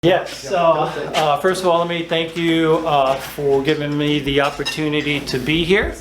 Yes, first of all, let me thank you for giving me the opportunity to be here.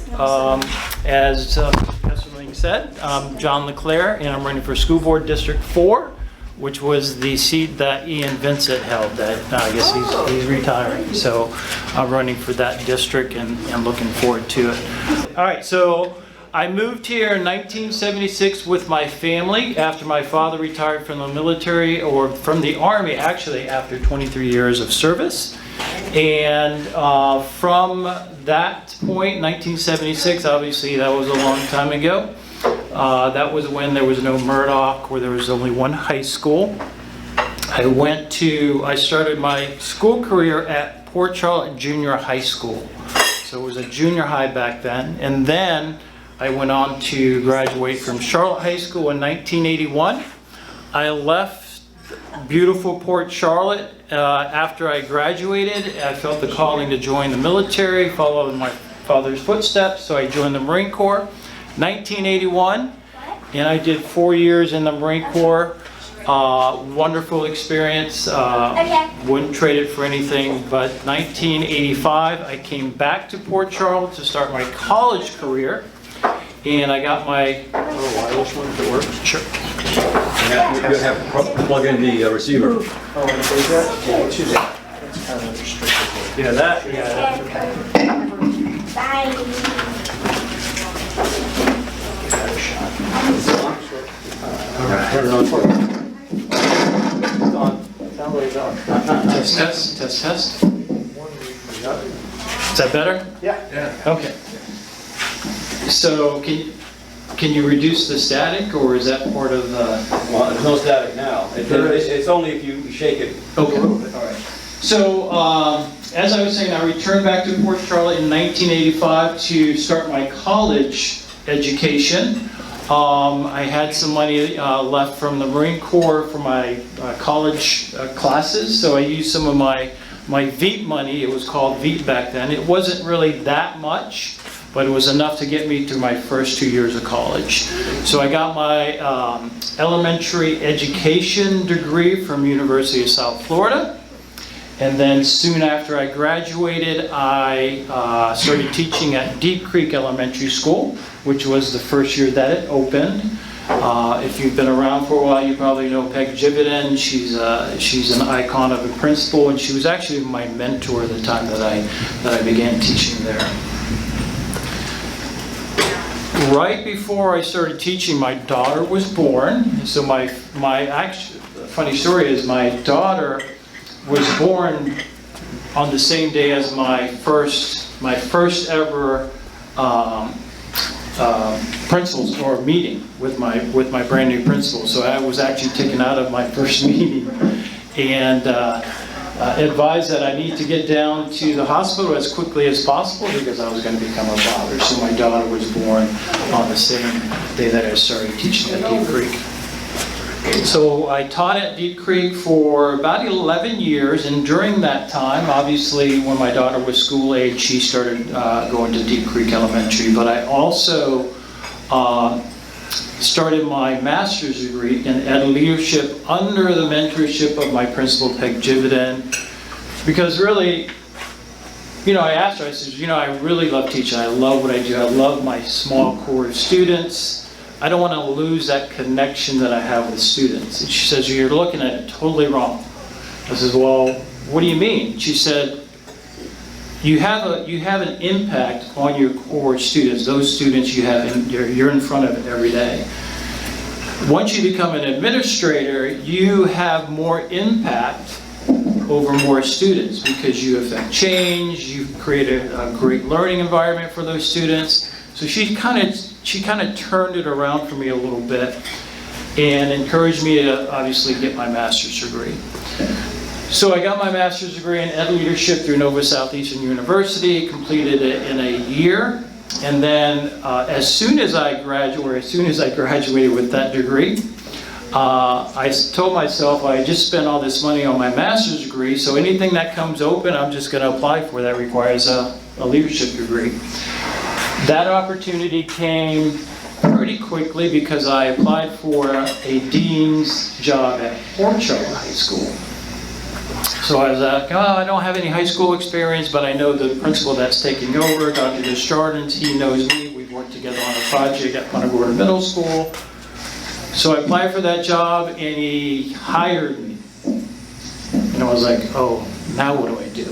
As Professor Ling said, I'm John LeClair, and I'm running for School Board District 4, which was the seat that Ian Vincent held. That I guess he's retiring, so I'm running for that district and looking forward to it. All right, so I moved here in 1976 with my family after my father retired from the military, or from the Army actually, after 23 years of service. And from that point, 1976, obviously that was a long time ago. That was when there was no Murdoch, where there was only one high school. I started my school career at Port Charlotte Junior High School. So it was a junior high back then. And then I went on to graduate from Charlotte High School in 1981. I left beautiful Port Charlotte after I graduated. I felt the calling to join the military, follow in my father's footsteps, so I joined the Marine Corps. 1981, and I did 4 years in the Marine Corps. Wonderful experience. Wouldn't trade it for anything. But 1985, I came back to Port Charlotte to start my college career. And I got my wireless one that works. Sure. You have to plug in the receiver. Oh, and is that? Yeah, it's usually that's kind of restricted. Yeah, that. Yeah. Bye. Turn it on. It's on. Sounds like it's on. Test. Is that better? Yeah. Okay. So can you reduce the static, or is that part of the? Well, there's no static now. It's only if you shake it. Okay. All right. So as I was saying, I returned back to Port Charlotte in 1985 to start my college education. I had some money left from the Marine Corps for my college classes, so I used some of my VEEP money. It was called VEEP back then. It wasn't really that much, but it was enough to get me through my first 2 years of college. So I got my elementary education degree from University of South Florida. And then soon after I graduated, I started teaching at Deep Creek Elementary School, which was the first year that it opened. If you've been around for a while, you probably know Peg Jividan. She's an icon of a principal, and she was actually my mentor at the time that I began teaching there. Right before I started teaching, my daughter was born. So my actual funny story is my daughter was born on the same day as my first ever principals or meeting with my brand new principal. So I was actually taken out of my first meeting and advised that I need to get down to the hospital as quickly as possible because I was going to become a father. So my daughter was born on the same day that I started teaching at Deep Creek. So I taught at Deep Creek for about 11 years, and during that time, obviously when my daughter was school age, she started going to Deep Creek Elementary, but I also started my master's degree in ed leadership under the mentorship of my principal, Peg Jividan, because really, I asked her, I said, I really love teaching. I love what I do. I love my small core of students. I don't want to lose that connection that I have with students. And she says, you're looking at it totally wrong. I says, well, what do you mean? She said, you have an impact on your core students, those students you're in front of every day. Once you become an administrator, you have more impact over more students because you affect change, you create a great learning environment for those students. So she kind of turned it around for me a little bit and encouraged me to obviously get my master's degree. So I got my master's degree in ed leadership through Nova Southeastern University, completed it in a year, and then as soon as I graduated with that degree, I told myself I just spent all this money on my master's degree, so anything that comes open, I'm just going to apply for that requires a leadership degree. That opportunity came pretty quickly because I applied for a dean's job at Port Charlotte High School. So I was like, oh, I don't have any high school experience, but I know the principal that's taking over, Dr. Desjardins, he knows me. We've worked together on a project at Punta Gorda Middle School. So I applied for that job, and he hired me. And I was like, oh, now what do I do?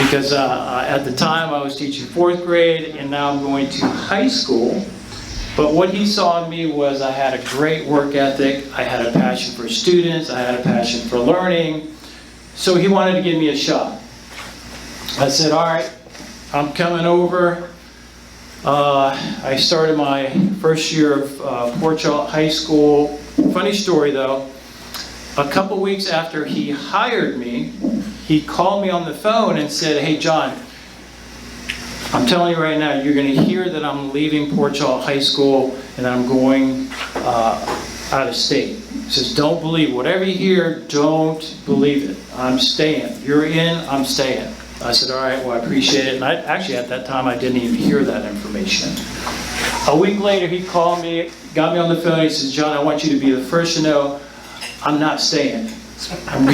Because at the time I was teaching 4th grade, and now I'm going to high school. But what he saw in me was I had a great work ethic, I had a passion for students, I had a passion for learning. So he wanted to give me a shot. I said, all right, I'm coming over. I started my first year of Port Charlotte High School. Funny story though, a couple weeks after he hired me, he called me on the phone and said, hey John, I'm telling you right now, you're going to hear that I'm leaving Port Charlotte High School and I'm going out of state. He says, don't believe whatever you hear, don't believe it. I'm staying. You're in, I'm staying. I said, all right, well, I appreciate it. And actually at that time, I didn't even hear that information. A week later, he called me, got me on the phone. He says, John, I want you to be the first to know I'm not staying. I'm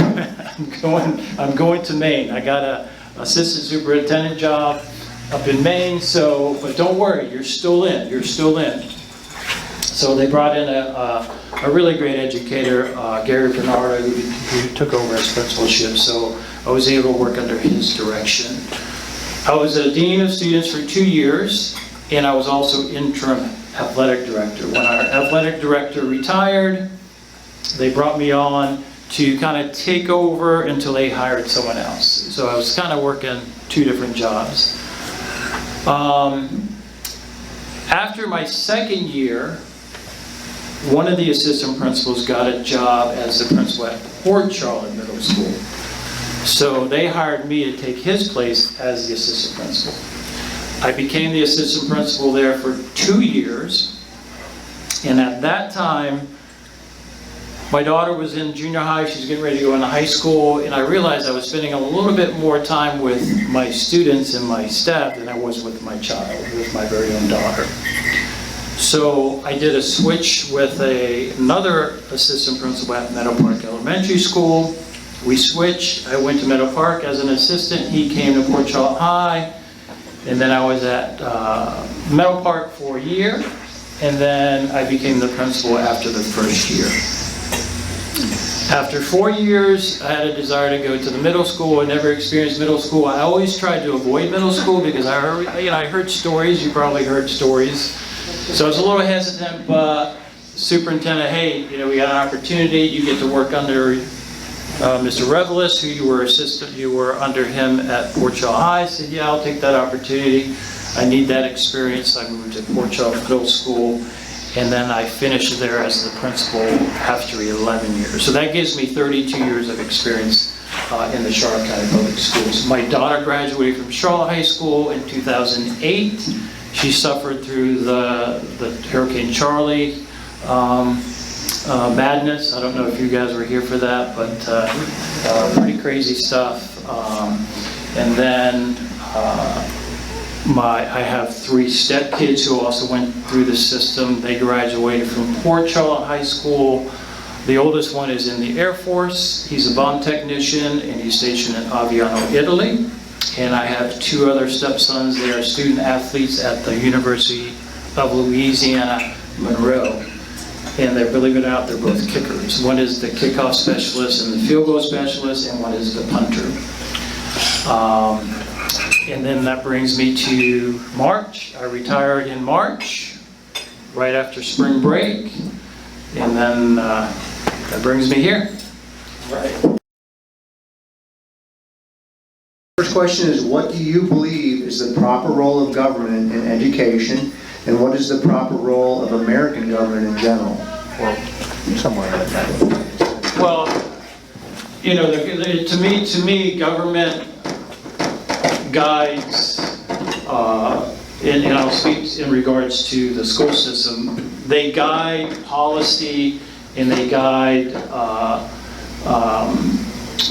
going to Maine. I got a assistant superintendent job up in Maine, but don't worry, you're still in. You're still in. So they brought in a really great educator, Gary Bernardo, who took over as principalship. So I was able to work under his direction. I was a dean of students for 2 years, and I was also interim athletic director. When our athletic director retired, they brought me on to kind of take over until they hired someone else. So I was kind of working 2 different jobs. After my 2nd year, one of the assistant principals got a job as the principal at Port Charlotte Middle School. So they hired me to take his place as the assistant principal. I became the assistant principal there for 2 years. And at that time, my daughter was in junior high, she was getting ready to go into high school, and I realized I was spending a little bit more time with my students and my staff than I was with my child, with my very own daughter. So I did a switch with another assistant principal at Meadow Park Elementary School. We switched, I went to Meadow Park as an assistant, he came to Port Charlotte High, and then I was at Meadow Park for a year, and then I became the principal after the first year. After 4 years, I had a desire to go to the middle school. I never experienced middle school. I always tried to avoid middle school because I heard stories. You probably heard stories. So I was a little hesitant, but superintendent, hey, we got an opportunity. You get to work under Mr. Revelis, who you were under him at Port Charlotte High. I said, yeah, I'll take that opportunity. I need that experience. I moved to Port Charlotte Middle School. And then I finished there as the principal after 11 years. So that gives me 32 years of experience in the Charlotte County Public Schools. My daughter graduated from Charlotte High School in 2008. She suffered through the Hurricane Charlie madness. I don't know if you guys were here for that, but pretty crazy stuff. And then I have 3 stepkids who also went through the system. They graduated from Port Charlotte High School. The oldest one is in the Air Force. He's a bomb technician, and he's stationed in Aviano, Italy. And I have 2 other stepsons. They are student athletes at the University of Louisiana, Monroe. And believe it or not, they're both kickers. One is the kickoff specialist and the field goal specialist, and one is the punter. And then that brings me to March. I retired in March, right after spring break. And then that brings me here. Right. First question is, what do you believe is the proper role of government in education, and what is the proper role of American government in general? Or somewhere like that. Well, to me, government guides, and I'll speak in regards to the school system, they guide policy and they guide,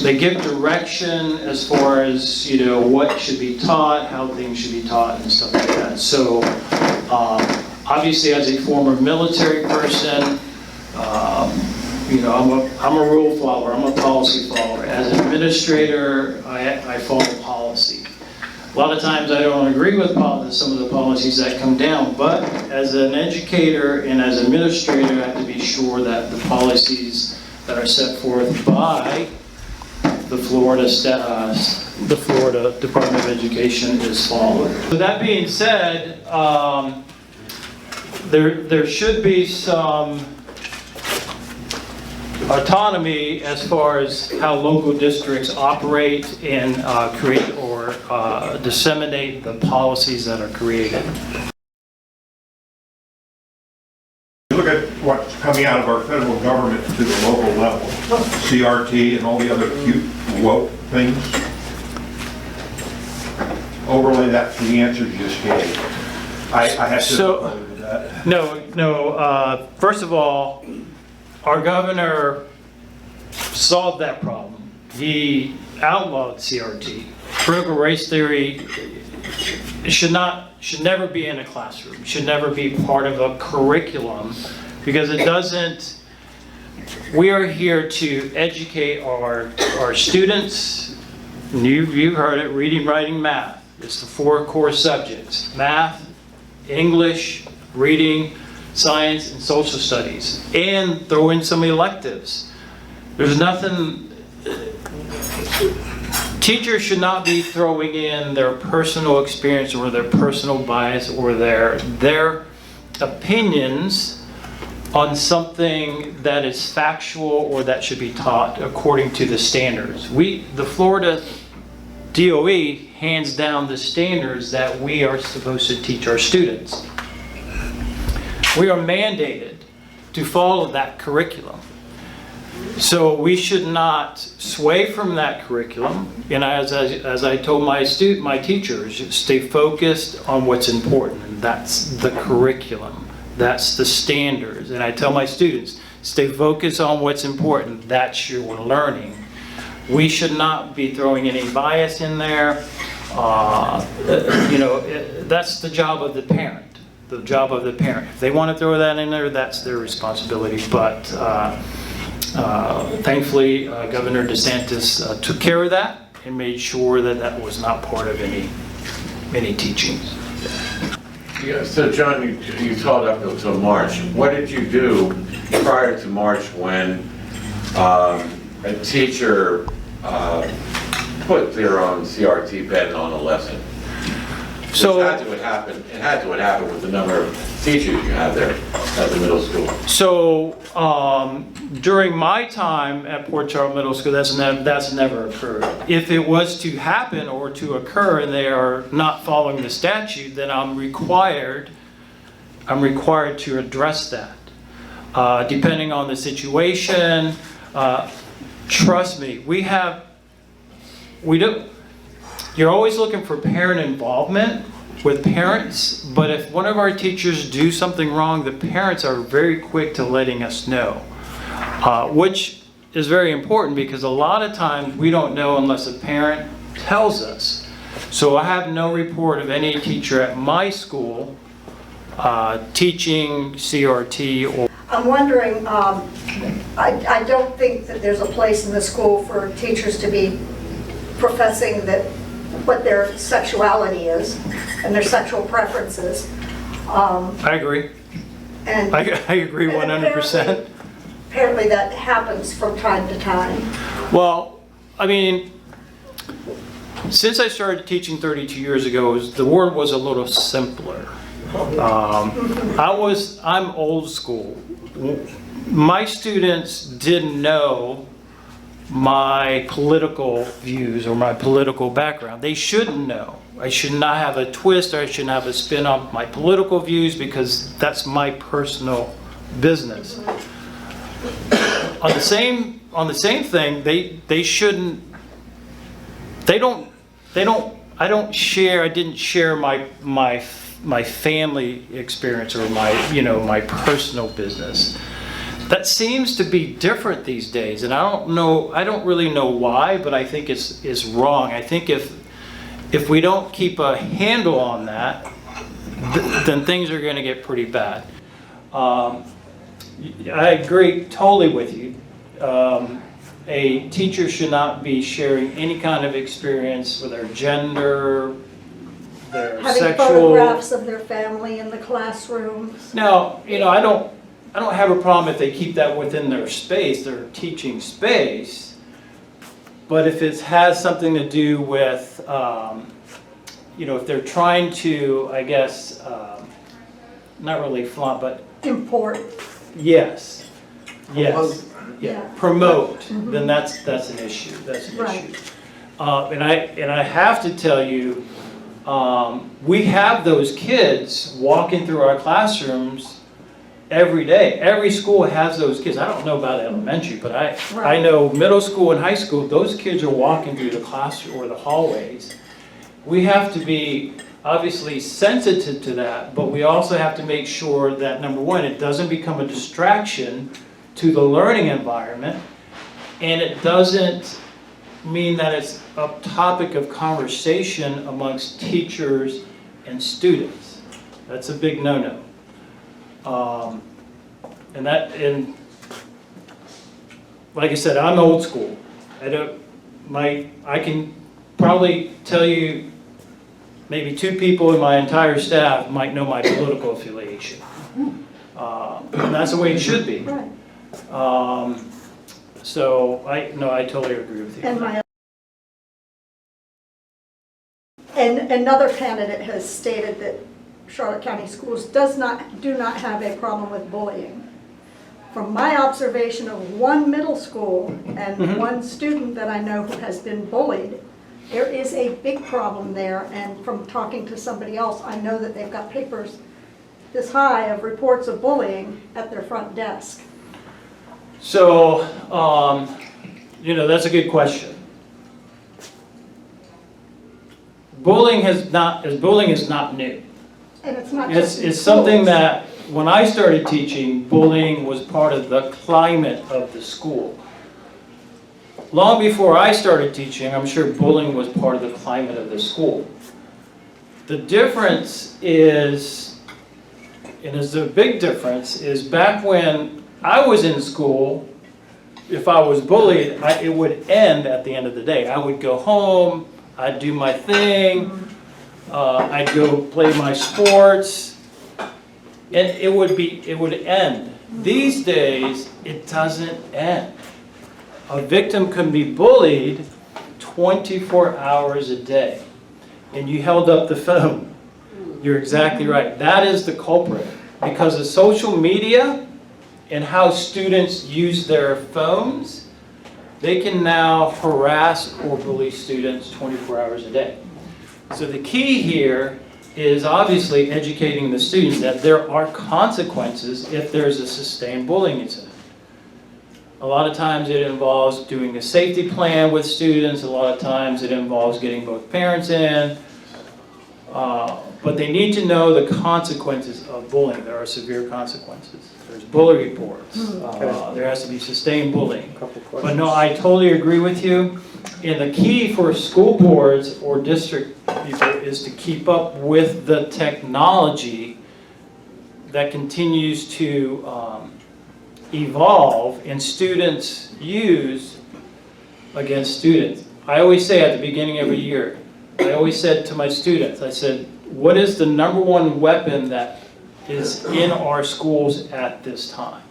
they give direction as far as, what should be taught, how things should be taught and stuff like that. So, obviously as a former military person, You know, I'm a rule follower, I'm a policy follower. As an administrator, I follow policy. A lot of times I don't agree with some of the policies that come down, but as an educator and as an administrator, I have to be sure that the policies that are set forth by the Florida Department of Education is followed. With that being said, there should be some autonomy as far as how local districts operate and create or disseminate the policies that are created. Look at what's coming out of our federal government to the local level, CRT and all the other cute woke things. Overlay that to the answers you just gave. I have to agree with that. No. First of all, our governor solved that problem. He outlawed CRT. Critical race theory should never be in a classroom. Should never be part of a curriculum because it doesn't. We are here to educate our students. You've heard it: reading, writing, math. It's the 4 core subjects: math, English, reading, science, and social studies, and throw in some electives. There's nothing. Teachers should not be throwing in their personal experience or their personal bias or their opinions on something that is factual or that should be taught according to the standards. The Florida DOE hands down the standards that we are supposed to teach our students. We are mandated to follow that curriculum. So we should not sway from that curriculum. And as I told my teachers, stay focused on what's important. And that's the curriculum. That's the standards. And I tell my students, stay focused on what's important. That's your learning. We should not be throwing any bias in there. That's the job of the parent. The job of the parent. If they want to throw that in there, that's their responsibility. But thankfully, Governor DeSantis took care of that and made sure that that was not part of any teachings. Yeah, so John, you taught up until March. What did you do prior to March when a teacher put their own CRT pen on a lesson? So it had to happen with the number of teachers you have there at the middle school. So during my time at Port Charles Middle School, that's never occurred. If it was to happen or to occur and they are not following the statute, then I'm required to address that. Depending on the situation, trust me, you're always looking for parent involvement with parents, but if one of our teachers do something wrong, the parents are very quick to letting us know, which is very important because a lot of times we don't know unless a parent tells us. So I have no report of any teacher at my school teaching CRT or... I'm wondering, I don't think that there's a place in the school for teachers to be professing that what their sexuality is and their sexual preferences. I agree. And I agree 100%. Apparently that happens from time to time. Well, I mean, since I started teaching 32 years ago, the world was a little simpler. I'm old school. My students didn't know my political views or my political background. They shouldn't know. I should not have a twist or I shouldn't have a spin on my political views because that's my personal business. On the same thing, they shouldn't. I didn't share my family experience or my personal business. That seems to be different these days, and I don't really know why, but I think it's wrong. I think if we don't keep a handle on that, then things are going to get pretty bad. I agree totally with you. a teacher should not be sharing any kind of experience with their gender, their Having sexual. photographs of their family in the classrooms. Now, I don't have a problem if they keep that within their space, their teaching space. But if it has something to do with, if they're trying to, I guess, not really flaunt, but Import. yes, Yeah. promote, then that's an issue, Right. And I have to tell you, we have those kids walking through our classrooms every day. Every school has those kids. I don't know about elementary, but I Right. know middle school and high school, those kids are walking through the classroom or the hallways. We have to be obviously sensitive to that, but we also have to make sure that, number one, it doesn't become a distraction to the learning environment, and it doesn't mean that it's a topic of conversation amongst teachers and students. That's a big no-no. And like I said, I'm old school. I can probably tell you maybe 2 people in my entire staff might know my political affiliation. And that's the way it should be. Right. So I totally agree with you. And another candidate has stated that Charlotte County Schools do not have a problem with bullying. From my observation of one middle school and one student that I know who has been bullied, there is a big problem there, and from talking to somebody else, I know that they've got papers this high of reports of bullying at their front desk. So, that's a good question. Bullying is not new. And it's not just in It's something schools. that, when I started teaching, bullying was part of the climate of the school. Long before I started teaching, I'm sure bullying was part of the climate of the school. The difference is, and it's a big difference, is back when I was in school, if I was bullied, it would end at the end of the day. I would go home, I'd do my thing, I'd go play my sports, and it would end. These days, it doesn't end. A victim can be bullied 24 hours a day. And you held up the phone. You're exactly right. That is the culprit. Because of social media and how students use their phones, they can now harass or bully students 24 hours a day. So the key here is obviously educating the students that there are consequences if there's a sustained bullying incident. A lot of times it involves doing a safety plan with students. A lot of times it involves getting both parents in. But they need to know the consequences of bullying. There are severe consequences. There's bully reports. There has to be sustained bullying. But no, I totally agree with you. And the key for school boards or district people is to keep up with the technology that continues to evolve and students use against students. I always say at the beginning of a year, I always said to my students, I said, what is the #1 weapon that is in our schools at this time?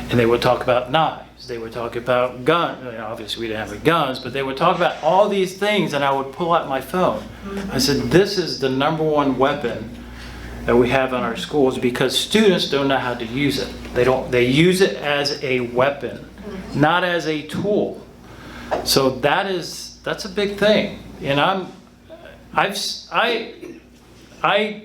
And they would talk about knives, they would talk about guns, obviously we didn't have guns, but they would talk about all these things, and I would pull out my phone. I said, this is the #1 weapon that we have in our schools because students don't know how to use it. They use it as a weapon, not as a tool. So that's a big thing. And I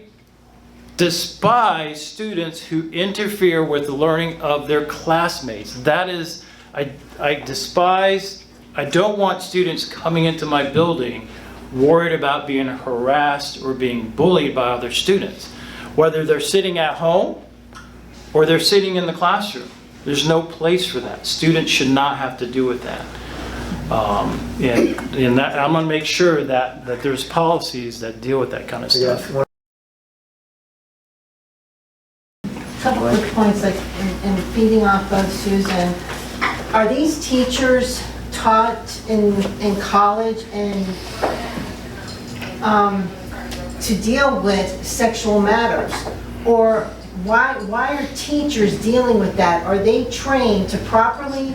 despise students who interfere with the learning of their classmates. That is, I despise, I don't want students coming into my building worried about being harassed or being bullied by other students. Whether they're sitting at home or they're sitting in the classroom. There's no place for that. Students should not have to do with that. And that, I'm going to make sure that there's policies that deal with that kind of stuff. Couple quick points, like in feeding off of Susan, Are these teachers taught in college and to deal with sexual matters? Or why are teachers dealing with that? Are they trained to properly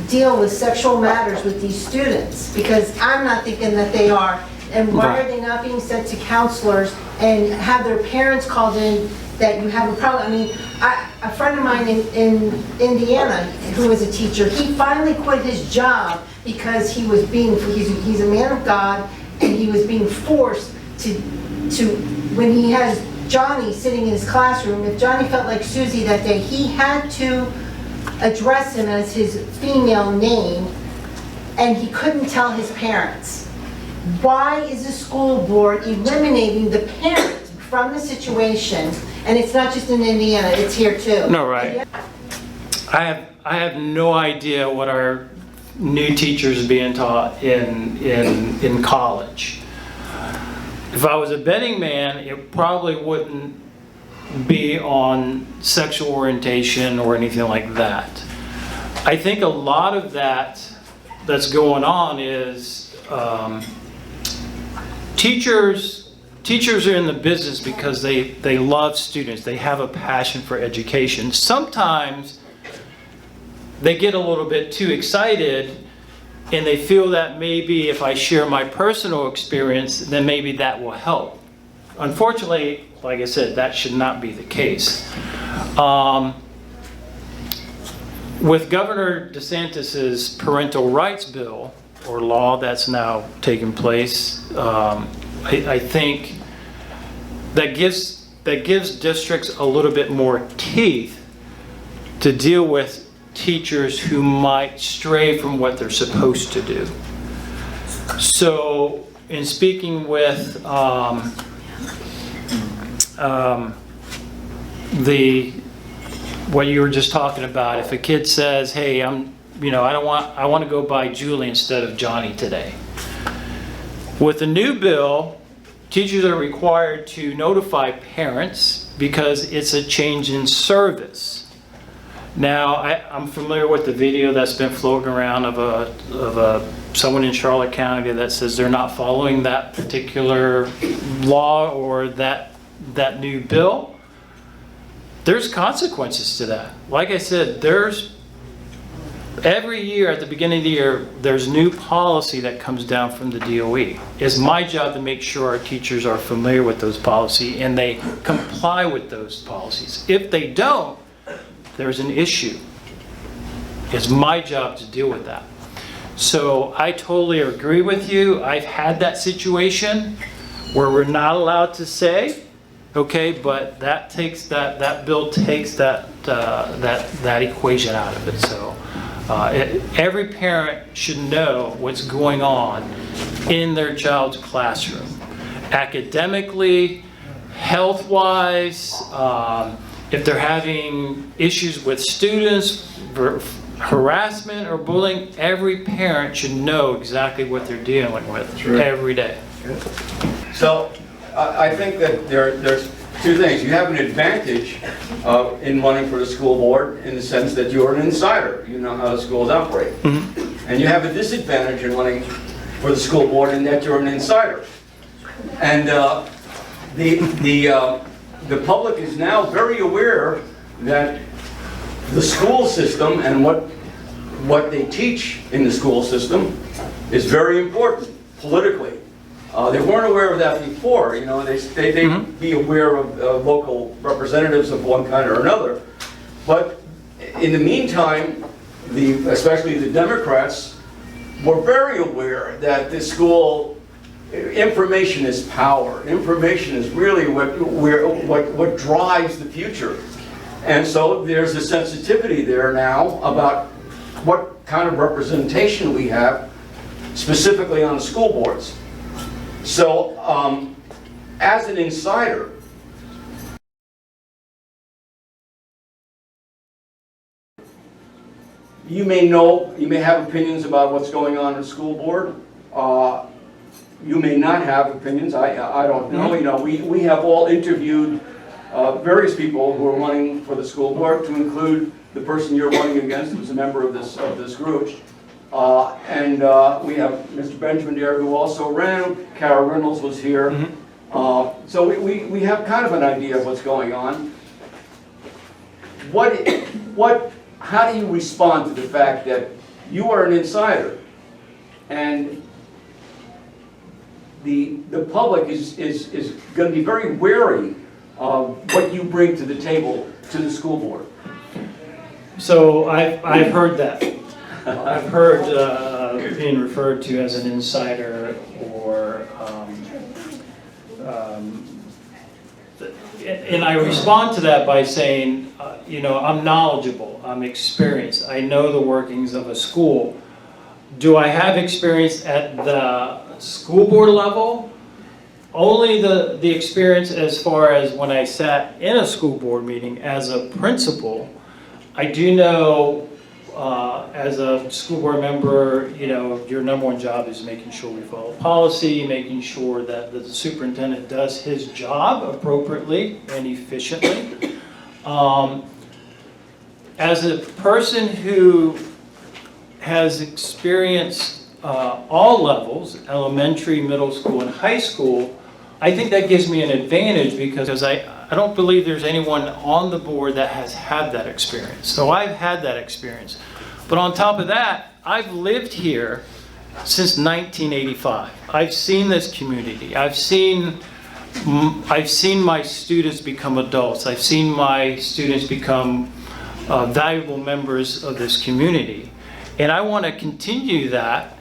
deal with sexual matters with these students? Because I'm not thinking that they are. And why are they not being sent to counselors and have their parents called in that you have a problem? I mean, a friend of mine in Indiana who was a teacher, he finally quit his job because he was he's a man of God, and he was being forced to when he has Johnny sitting in his classroom, if Johnny felt like Susie that day, he had to address him as his female name, and he couldn't tell his parents. Why is the school board eliminating the parent from the situation? And it's not just in Indiana, it's here too. No, right. I have no idea what our new teachers are being taught in college. If I was a betting man, it probably wouldn't be on sexual orientation or anything like that. I think a lot of that's going on is teachers are in the business because they love students. They have a passion for education. Sometimes they get a little bit too excited and they feel that maybe if I share my personal experience, then maybe that will help. Unfortunately, like I said, that should not be the case. With Governor DeSantis's parental rights bill, or law that's now taking place, I think that gives districts a little bit more teeth to deal with teachers who might stray from what they're supposed to do. So in speaking with what you were just talking about, if a kid says, hey, I want to go buy Julie instead of Johnny today. With the new bill, teachers are required to notify parents because it's a change in service. Now, I'm familiar with the video that's been floating around of someone in Charlotte County that says they're not following that particular law or that new bill. There's consequences to that. Like I said, every year at the beginning of the year, there's new policy that comes down from the DOE. It's my job to make sure our teachers are familiar with those policies and they comply with those policies. If they don't, there's an issue. It's my job to deal with that. So I totally agree with you. I've had that situation where we're not allowed to say, okay, but that bill takes that equation out of it. So every parent should know what's going on in their child's classroom, academically, health-wise. If they're having issues with students, harassment or bullying, every parent should know exactly what they're dealing with every day. So I think that there's two things. You have an advantage in running for the school board in the sense that you're an insider. You know how the schools operate. Mm-hmm. And you have a disadvantage in running for the school board in that you're an insider. And the public is now very aware that the school system and what they teach in the school system is very important politically. They weren't aware of that before. You know, they'd be aware of local representatives of one kind or another. But in the meantime, especially the Democrats were very aware that the school information is power. Information is really what drives the future. And so there's a sensitivity there now about what kind of representation we have specifically on the school boards. So as an insider, you may have opinions about what's going on in the school board. You may not have opinions. I don't know. You know, we have all interviewed various people who are running for the school board, to include the person you're running against, who's a member of this group. And we have Mr. Benjamin there, who also ran. Kara Reynolds was here. So we have kind of an idea of what's going on. How do you respond to the fact that you are an insider, and the public is going to be very wary of what you bring to the table to the school board? So I've heard that. I've heard being referred to as an insider, or and I respond to that by saying, you know, I'm knowledgeable, I'm experienced, I know the workings of a school. Do I have experience at the school board level? Only the experience as far as when I sat in a school board meeting as a principal. I do know as a school board member, you know, your number one job is making sure we follow policy, making sure that the superintendent does his job appropriately and efficiently. As a person who has experienced all levels, elementary, middle school, and high school, I think that gives me an advantage, because I don't believe there's anyone on the board that has had that experience. So I've had that experience. But on top of that, I've lived here since 1985. I've seen this community. I've seen my students become adults. I've seen my students become valuable members of this community. And I want to continue that.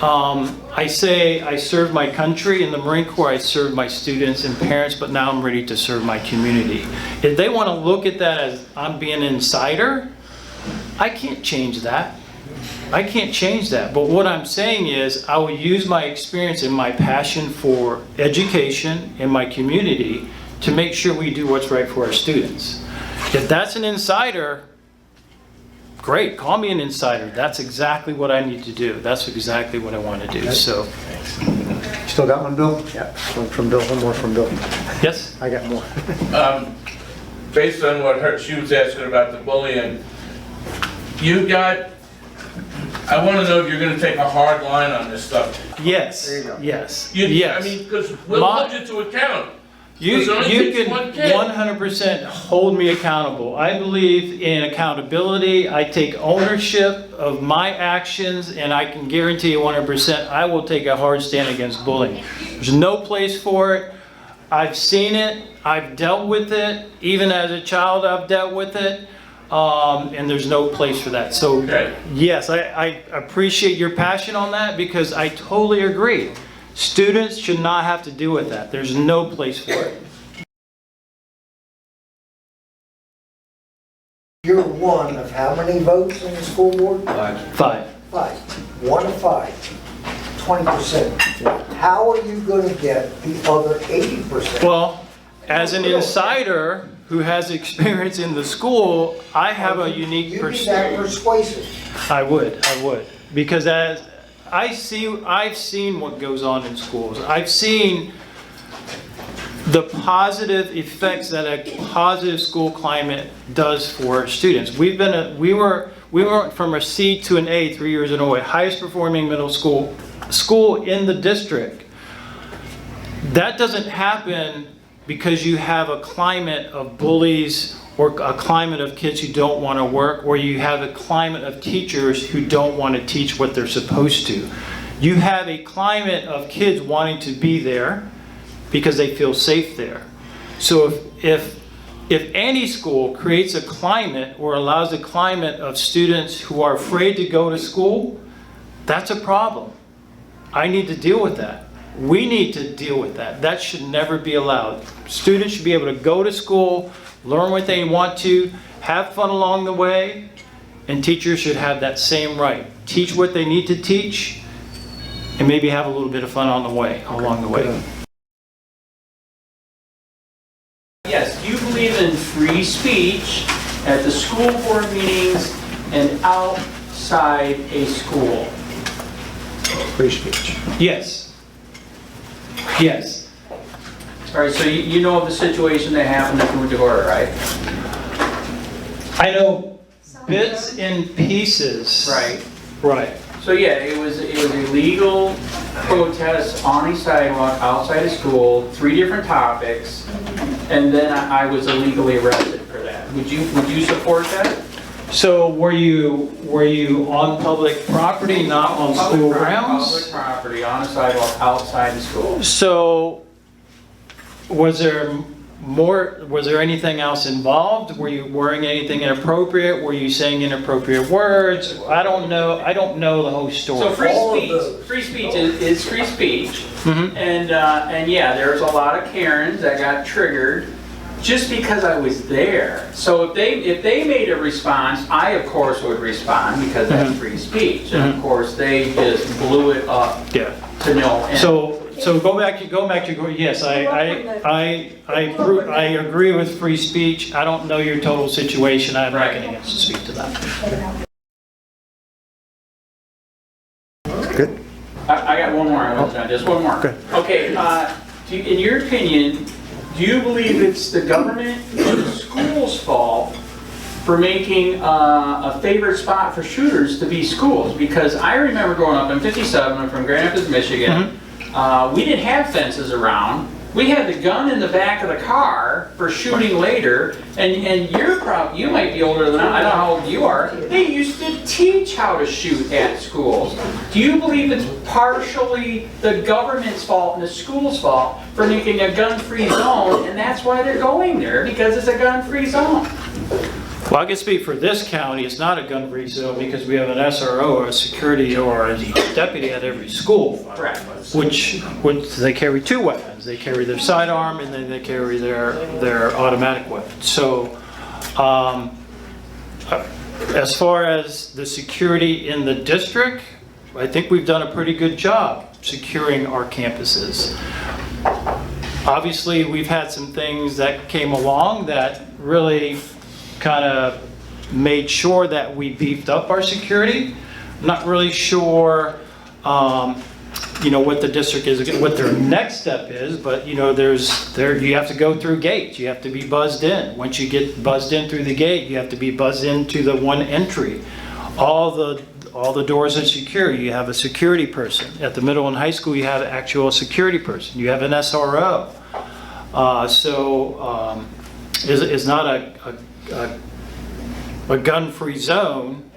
I say I served my country in the Marine Corps, I served my students and parents, but now I'm ready to serve my community. If they want to look at that as I'm being an insider, I can't change that. I can't change that. But what I'm saying is I will use my experience and my passion for education in my community to make sure we do what's right for our students. If that's an insider, great, call me an insider. That's exactly what I need to do. That's exactly what I want to do. So, Still got one, Bill? Yeah. One from Bill, one more from Bill. yes? I got more. Based on what she was asking about the bullying, I want to know if you're going to take a hard line on this stuff. Yes. There you go. Yes. I Yes. mean, because we'll hold you to account. You Because it only takes can one kid. 100% hold me accountable. I believe in accountability. I take ownership of my actions, and I can guarantee you 100% I will take a hard stand against bullying. There's no place for it. I've seen it. I've dealt with it. Even as a child, I've dealt with it. And there's no place for that. So, Okay. yes, I appreciate your passion on that, because I totally agree. Students should not have to deal with that. There's no place for it. You're one of how many votes in the school board? 5. 5. 1 of 5. 20%. How are you going to get the other 80%? Well, as an insider who has experience in the school, I have a unique You'd be that perspective. persuasive. I would. Because as I've seen what goes on in schools. I've seen the positive effects that a positive school climate does for students. We went from a C to an A 3 years in a row, highest performing middle school in the district. That doesn't happen because you have a climate of bullies, or a climate of kids who don't want to work, or you have a climate of teachers who don't want to teach what they're supposed to. You have a climate of kids wanting to be there because they feel safe there. So if any school creates a climate or allows a climate of students who are afraid to go to school, that's a problem. I need to deal with that. We need to deal with that. That should never be allowed. Students should be able to go to school, learn what they want to, have fun along the way, and teachers should have that same right. Teach what they need to teach, and maybe have a little bit of fun on the way, along the way. Yes, do you believe in free speech at the school board meetings and outside a school? Free speech. Yes. Yes. All right, so you know of the situation that happened in Punta Gorda, right? I know bits and pieces. Right. Right. So yeah, it was illegal protests on a sidewalk outside of school, 3 different topics, and then I was illegally arrested for that. Would you support that? So were you on public property, not on school grounds? Public property on a sidewalk outside the school. So was there anything else involved? Were you wearing anything inappropriate? Were you saying inappropriate words? I don't know the whole story. So free speech is free speech. Mhm. And yeah, there's a lot of Karens that got triggered just because I was there. So if they made a response, I of course would respond because that's free speech. And of course they just blew it up Yeah. to no end. So go back to yes, I agree with free speech. I don't know your total situation. I'm not going to speak to that. Good. I got one more, just one more. Good. Okay, in your opinion, do you believe it's the government or the school's fault for making a favorite spot for shooters to be schools? Because I remember growing up, I'm 57, I'm from Grand Rapids, Michigan. We didn't have fences around. We had the gun in the back of the car for shooting later, and you might be older than I don't know how old you are. They used to teach how to shoot at schools. Do you believe it's partially the government's fault and the school's fault for making a gun-free zone, and that's why they're going there, because it's a gun-free zone? Well, I can speak for this county. It's not a gun-free zone because we have an SRO or a security or a deputy at every school. Correct. Which they carry 2 weapons. They carry their sidearm and then they carry their automatic weapon. So, as far as the security in the district, I think we've done a pretty good job securing our campuses. Obviously, we've had some things that came along that really kind of made sure that we beefed up our security. I'm not really sure, what the district is, what their next step is, but you have to go through gates. You have to be buzzed in. Once you get buzzed in through the gate, you have to be buzzed into the one entry. All the doors are secure. You have a security person. At the middle and high school, you have an actual security person. You have an SRO. It's not a gun-free zone,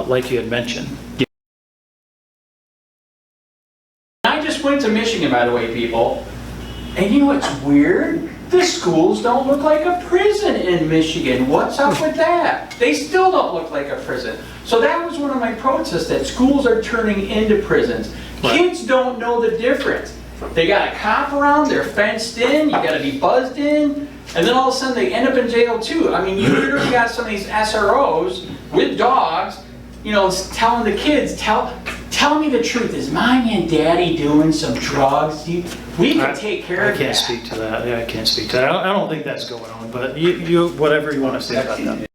like you had mentioned. I just went to Michigan, by the way, people, and you know what's weird? The schools don't look like a prison in Michigan. What's up with that? They still don't look like a prison. So that was one of my protests, that schools are turning into prisons. Right. Kids don't know the difference. They got a cop around, they're fenced in, you gotta be buzzed in, and then all of a sudden they end up in jail too. I mean, you literally got some of these SROs with dogs, telling the kids, tell me the truth. Is mommy and daddy doing some drugs? We can take care of that. I can't speak to that. Yeah, I can't speak to that. I don't think that's going on, but you whatever you want to say about that.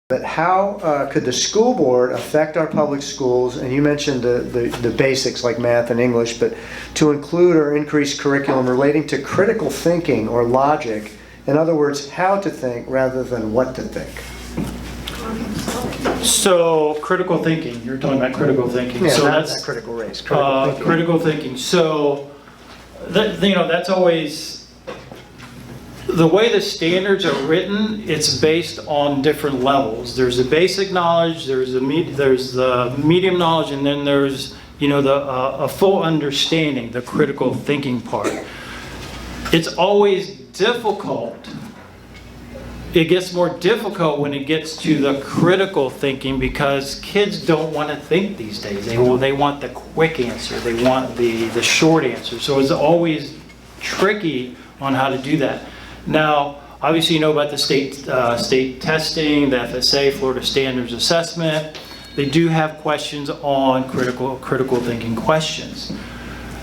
But how could the school board affect our public schools? And you mentioned the basics like math and English, but to include or increase curriculum relating to critical thinking or logic. In other words, how to think rather than what to think. So critical thinking. You're talking about critical thinking. Yeah, so not that's critical race. Critical thinking. critical thinking. So that's always. The way the standards are written, it's based on different levels. There's the basic knowledge, there's the medium knowledge, and then there's a full understanding, the critical thinking part. It's always difficult. It gets more difficult when it gets to the critical thinking because kids don't want to think these days. They want the quick answer. They want the short answer. So it's always tricky on how to do that. Now, obviously you know about the state testing, the FSA, Florida Standards Assessment. They do have questions on critical thinking questions.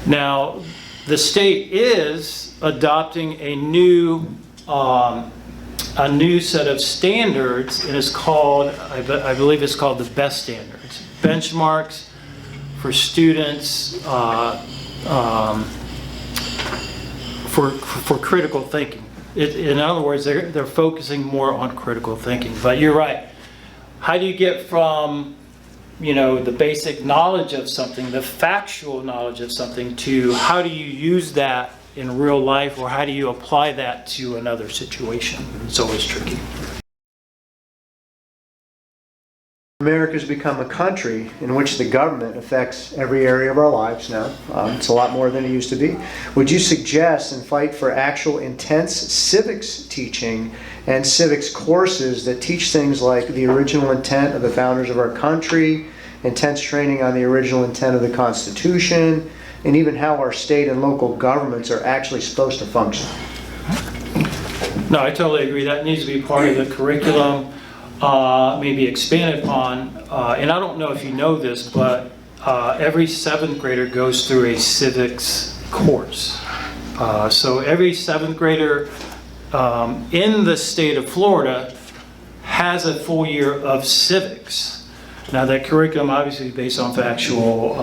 Now, the state is adopting a new set of standards, and it's called, I believe it's called the BEST standards. Benchmarks for students for critical thinking. In other words, they're focusing more on critical thinking. But you're right. How do you get from, you know, the basic knowledge of something, the factual knowledge of something, to how do you use that in real life, or how do you apply that to another situation? It's always tricky. America's become a country in which the government affects every area of our lives now. It's a lot more than it used to be. Would you suggest and fight for actual intense civics teaching and civics courses that teach things like the original intent of the founders of our country, intense training on the original intent of the Constitution, and even how our state and local governments are actually supposed to function? No, I totally agree. That needs to be part of the curriculum. Maybe expanded upon, and I don't know if you know this, but every 7th grader goes through a civics course. So every 7th grader in the state of Florida has a full year of civics. Now that curriculum obviously is based on factual,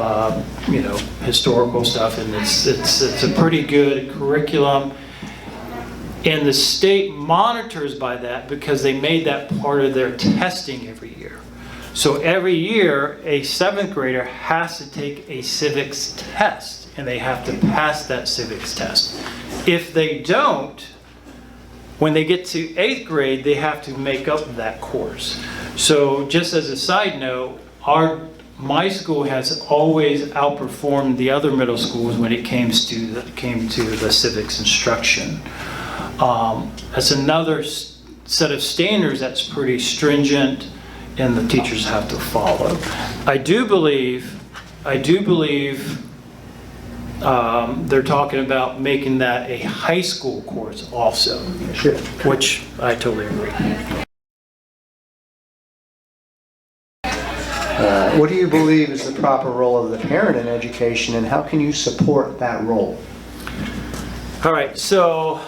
you know, historical stuff, and it's a pretty good curriculum. And the state monitors by that because they made that part of their testing every year. So every year, a 7th grader has to take a civics test, and they have to pass that civics test. If they don't, when they get to 8th grade, they have to make up that course. So just as a side note, my school has always outperformed the other middle schools when it came to the civics instruction. That's another set of standards that's pretty stringent, and the teachers have to follow. I do believe they're talking about making that a high school course also, which I totally agree. What do you believe is the proper role of the parent in education, and how can you support that role? All right, so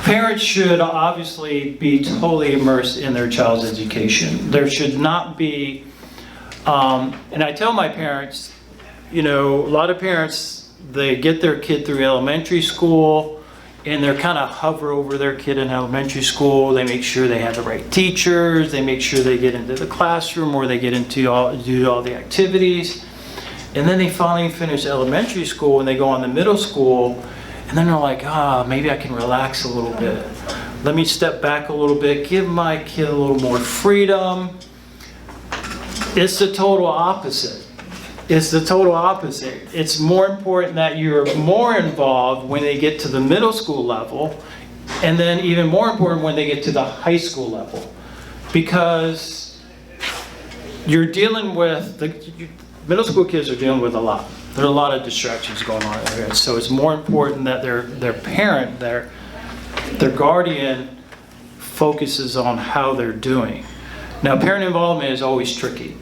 parents should obviously be totally immersed in their child's education. There should not be, and I tell my parents, you know, a lot of parents, they get their kid through elementary school, and they're kind of hover over their kid in elementary school. They make sure they have the right teachers, they make sure they get into the classroom, or they get into do all the activities. And then they finally finish elementary school and they go on the middle school, and then they're like, maybe I can relax a little bit. Let me step back a little bit, give my kid a little more freedom. It's the total opposite. It's the total opposite. It's more important that you're more involved when they get to the middle school level, and then even more important when they get to the high school level. Because you're dealing with middle school kids are dealing with a lot. There are a lot of distractions going on there. So it's more important that their parent, their guardian, focuses on how they're doing. Now, parent involvement is always tricky.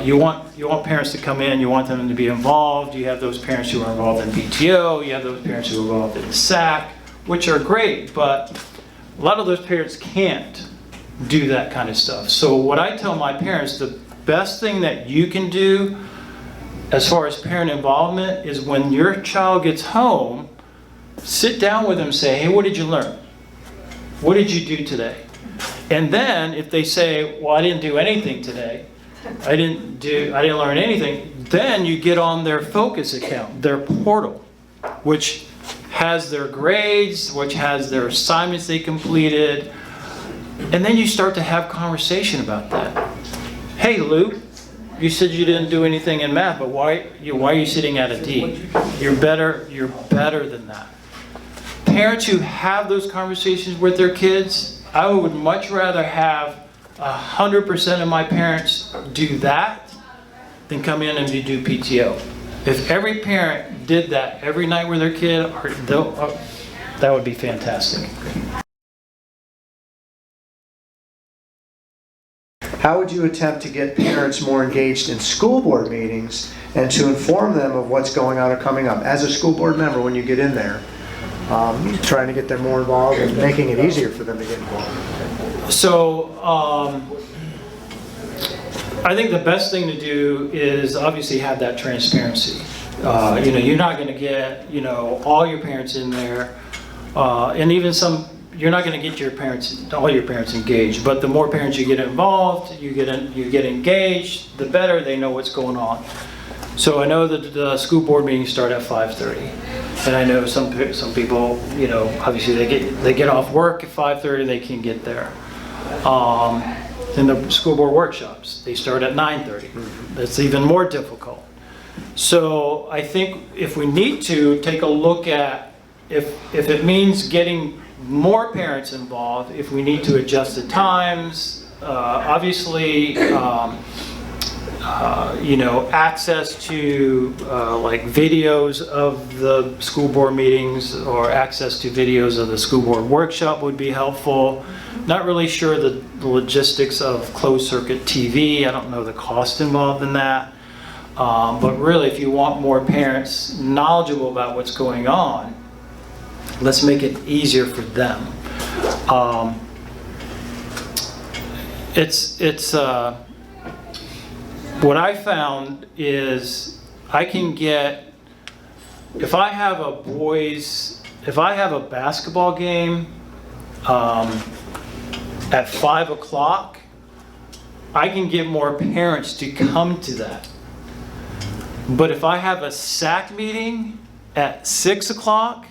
You want parents to come in, you want them to be involved. You have those parents who are involved in PTO, you have those parents who are involved in SAC, which are great, but a lot of those parents can't do that kind of stuff. So what I tell my parents, the best thing that you can do as far as parent involvement is when your child gets home, sit down with them and say, hey, what did you learn? What did you do today? And then if they say, well, I didn't do anything today, I didn't learn anything, then you get on their Focus account, their portal, which has their grades, which has their assignments they completed, and then you start to have conversation about that. Hey, Luke, you said you didn't do anything in math, but why are you sitting at a D? You're better than that. Parents who have those conversations with their kids, I would much rather have 100% of my parents do that than come in and do PTO. If every parent did that every night with their kid, that would be fantastic. How would you attempt to get parents more engaged in school board meetings and to inform them of what's going on or coming up? As a school board member, when you get in there, trying to get them more involved and making it easier for them to get involved. So, I think the best thing to do is obviously have that transparency. You know, you're not going to get, you know, all your parents in there, and even some, you're not going to get all your parents engaged. But the more parents you get involved, you get engaged, the better they know what's going on. So I know that the school board meetings start at 5:30, and I know some people, you know, obviously they get off work at 5:30, they can get there. In the school board workshops, they start at 9:30. It's even more difficult. So I think if we need to take a look at if it means getting more parents involved, if we need to adjust the times, obviously, you know, access to like videos of the school board meetings or access to videos of the school board workshop would be helpful. Not really sure the logistics of closed circuit TV. I don't know the cost involved in that. But really, if you want more parents knowledgeable about what's going on, let's make it easier for them. What I found is I can get, if I have a basketball game at 5 o'clock, I can get more parents to come to that. But if I have a SAC meeting at 6 o'clock,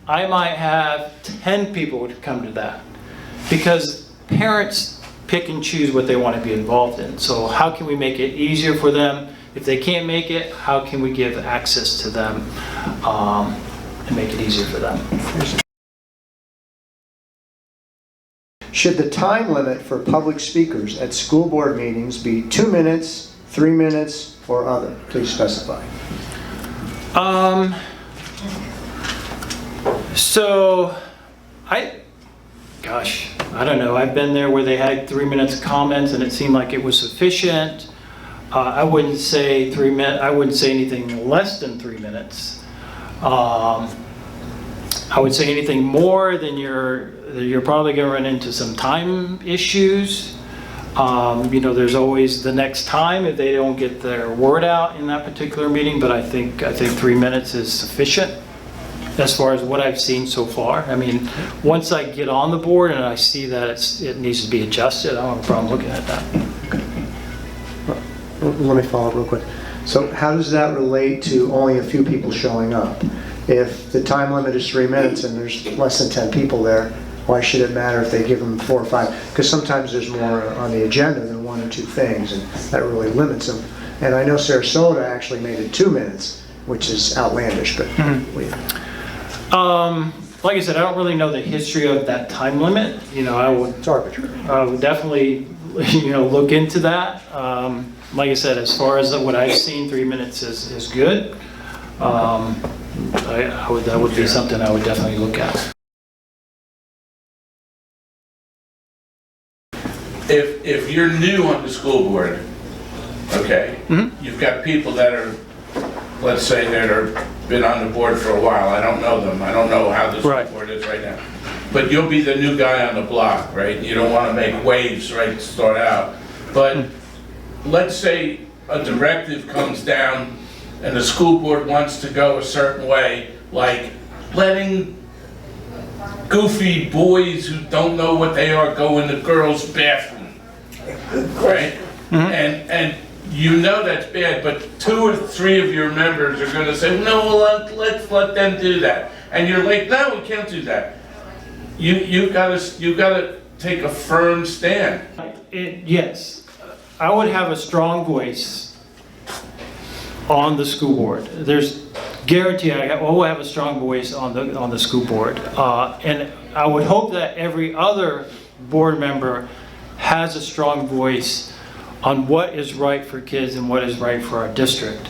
I might have 10 people to come to that. Because parents pick and choose what they want to be involved in. So how can we make it easier for them? If they can't make it, how can we give access to them and make it easier for them? Should the time limit for public speakers at school board meetings be 2 minutes, 3 minutes, or other? Please specify. So, I don't know. I've been there where they had 3 minutes of comments and it seemed like it was sufficient. I wouldn't say 3 minutes. I wouldn't say anything less than 3 minutes. I would say anything more than you're probably going to run into some time issues. You know, there's always the next time if they don't get their word out in that particular meeting. But I think 3 minutes is sufficient as far as what I've seen so far. I mean, once I get on the board and I see that it needs to be adjusted, I don't have a problem looking at that. Let me follow up real quick. So how does that relate to only a few people showing up? If the time limit is 3 minutes and there's less than 10 people there, why should it matter if they give them 4 or 5? Because sometimes there's more on the agenda than 1 or 2 things, and that really limits them. And I know Sarasota actually made it 2 minutes, which is outlandish, but like I said, I don't really know the history of that time limit. You know, it's arbitrary. I would definitely, you know, look into that. Like I said, as far as what I've seen, 3 minutes is good. That would be something I would definitely look at. If you're new on the school board, okay, you've got people that are, let's say, that are been on the board for a while. I don't know them. I don't know how the school board is right now. But you'll be the new guy on the block, right? You don't want to make waves right to start out. But let's say a directive comes down and the school board wants to go a certain way, like letting goofy boys who don't know what they are go in the girls' bathroom, right? And you know that's bad, but 2 or 3 of your members are going to say, no, well, let's let them do that. And you're like, no, we can't do that. You gotta take a firm stand. Yes, I would have a strong voice on the school board. There's guarantee I will have a strong voice on the school board, and I would hope that every other board member has a strong voice on what is right for kids and what is right for our district.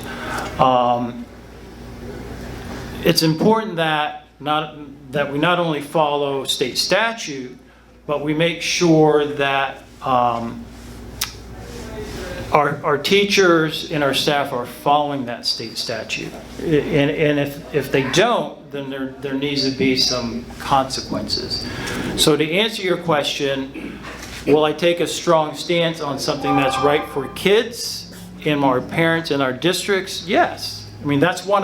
It's important that we not only follow state statute, but we make sure that our teachers and our staff are following that state statute. And if they don't, then there needs to be some consequences. So to answer your question, Will I take a strong stance on something that's right for kids and our parents and our districts? Yes. I mean, that's why